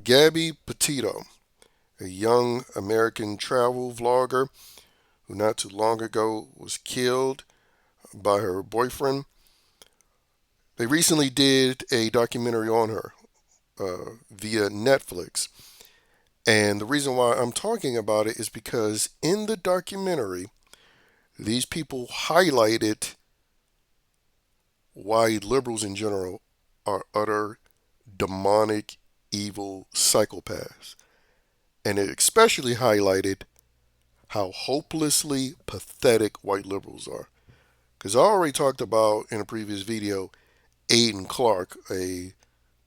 Gabby Petito, a young American travel vlogger who not too long ago was killed by her boyfriend. They recently did a documentary on her via Netflix. And the reason why I'm talking about it is because in the documentary, these people highlighted why liberals in general are utter demonic, evil psychopaths. And it especially highlighted how hopelessly pathetic white liberals are. Because I already talked about in a previous video Aiden Clark, a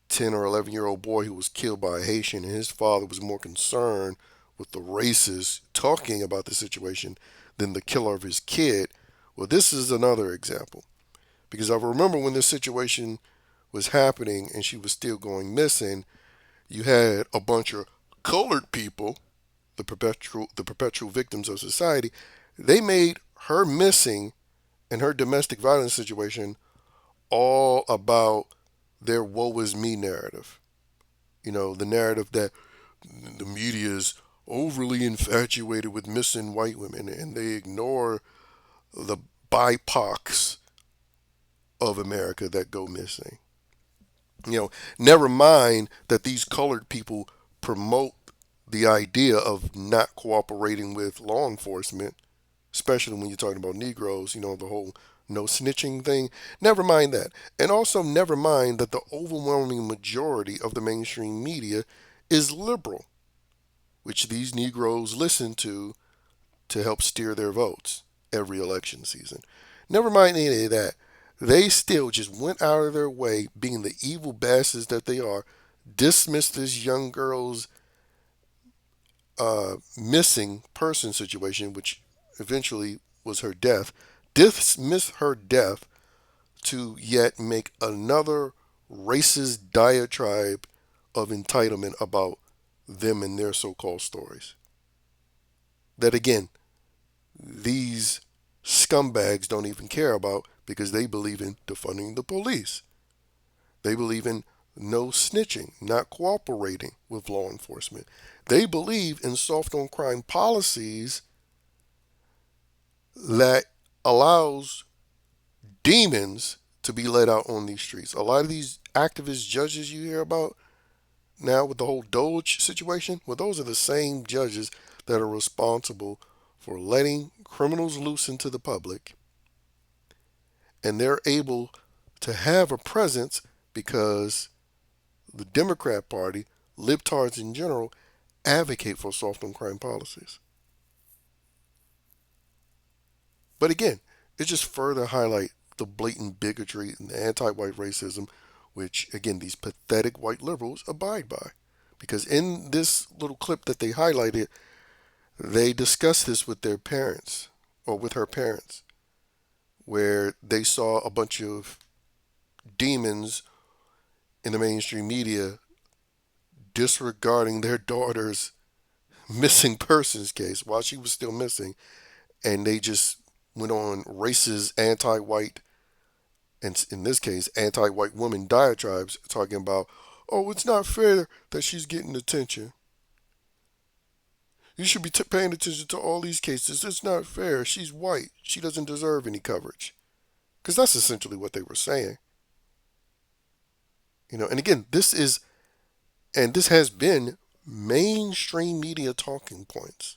10 or 11-year-old boy who was killed by a Haitian, and his father was more concerned with the racists talking about the situation than the killer of his kid. Well, this is another example. Because I remember when this situation was happening and she was still going missing, you had a bunch of colored people, the perpetual victims of society. They made her missing and her domestic violence situation all about their woe is me narrative. You know, the narrative that the media is overly infatuated with missing white women and they ignore the BIPOCs of America that go missing. You know, never mind that these colored people promote the idea of not cooperating with law enforcement, especially when you're talking about Negroes, you know, the whole no snitching thing. Never mind that. And also, never mind that the overwhelming majority of the mainstream media is liberal, which these Negroes listen to help steer their votes every election season. Never mind any of that. They still just went out of their way, being the evil bastards that they are, dismissed this young girl's missing person situation, which eventually was her death, dismiss her death to yet make another racist diatribe of entitlement about them and their so called stories. That again, these scumbags don't even care about because they believe in defunding the police. They believe in no snitching, not cooperating with law enforcement. They believe in soft on crime policies that allows demons to be let out on these streets. A lot of these activist judges you hear about now with the whole Doge situation, well, those are the same judges that are responsible for letting criminals loose into the public, and they're able to have a presence because the Democrat Party, libtards in general, advocate for soft on crime policies. But again, it just further highlight the blatant bigotry and the anti-white racism, which again these pathetic white liberals abide by. Because in this little clip that they highlighted, they discussed this with their parents or with her parents, where they saw a bunch of demons in the mainstream media disregarding their daughter's missing persons case while she was still missing, and they just went on racist, anti-white, and in this case, anti-white woman diatribes, talking about, oh, it's not fair that she's getting attention. You should be paying attention to all these cases. It's not fair. She's white. She doesn't deserve any coverage. Because that's essentially what they were saying. You know, and again, this has been mainstream media talking points.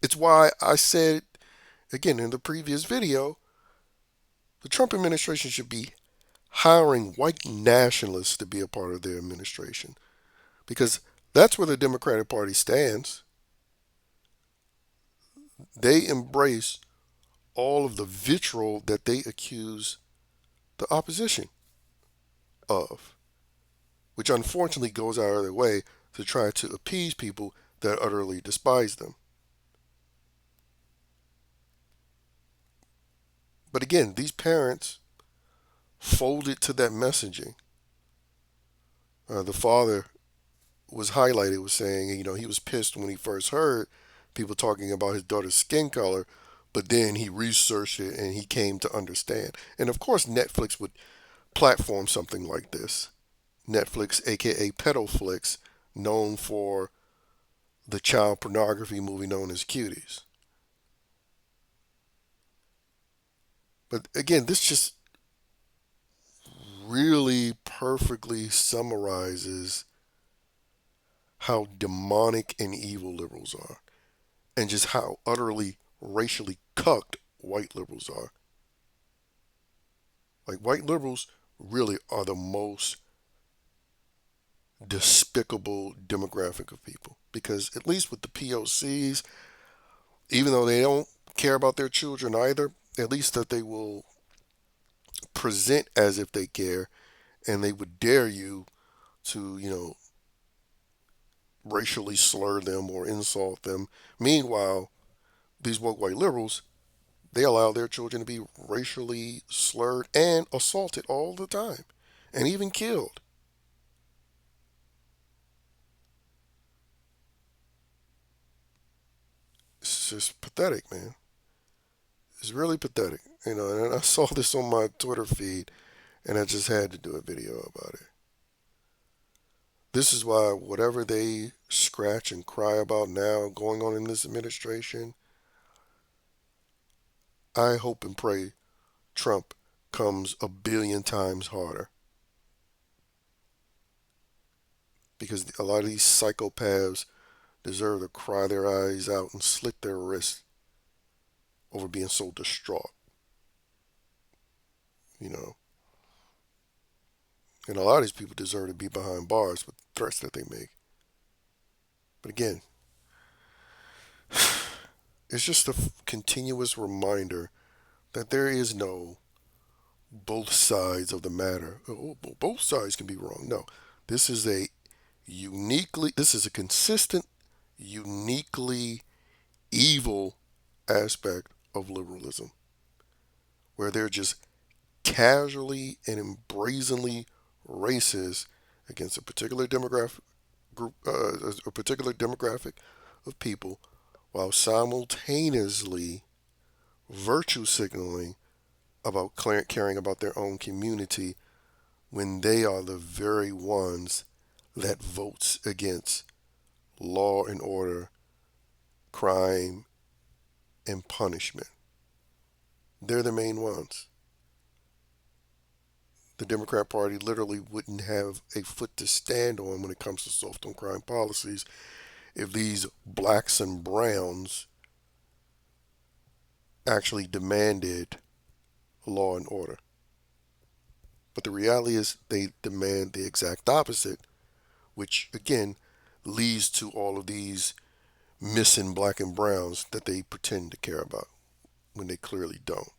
It's why I said, again, in the previous video, the Trump administration should be hiring white nationalists to be a part of their administration. Because that's where the Democratic Party stands. They embrace all of the vitriol that they accuse the opposition of, which unfortunately goes out of their way to try to appease people that utterly despise them. But again, these parents folded to that messaging. The father was highlighted, was saying, you know, he was pissed when he first heard people talking about his daughter's skin color, but then he researched it and he came to understand. And of course, Netflix would platform something like this Netflix, aka Pedoflix, known for the child pornography movie known as Cuties. But again, this just really perfectly summarizes how demonic and evil liberals are, and just how utterly racially cucked white liberals are. Like, white liberals really are the most despicable demographic of people because, at least with the POCs, even though they don't care about their children either, at least that they will present as if they care, and they would dare you to, racially slur them or insult them. Meanwhile, these woke white liberals, they allow their children to be racially slurred and assaulted all the time, and even killed. It's just pathetic, man. It's really pathetic. And I saw this on my Twitter feed, and I just had to do a video about it. This is why whatever they scratch and cry about now going on in this administration, I hope and pray Trump comes a billion times harder. Because a lot of these psychopaths deserve to cry their eyes out and slit their wrists over being so distraught, you know. And a lot of these people deserve to be behind bars with threats that they make. But again, it's just a continuous reminder that there is no both sides of the matter. Oh, both sides can be wrong. No, this is a this is a consistent, uniquely evil aspect of liberalism, where they're just casually and brazenly racist against a particular demographic group, a particular demographic of people, while simultaneously virtue signaling about caring about their own community when they are the very ones that votes against law and order, crime, and punishment. They're the main ones. The Democrat Party literally wouldn't have a foot to stand on when it comes to soft on crime policies if these blacks and browns actually demanded law and order. But the reality is they demand the exact opposite, which again leads to all of these missing black and browns that they pretend to care about when they clearly don't.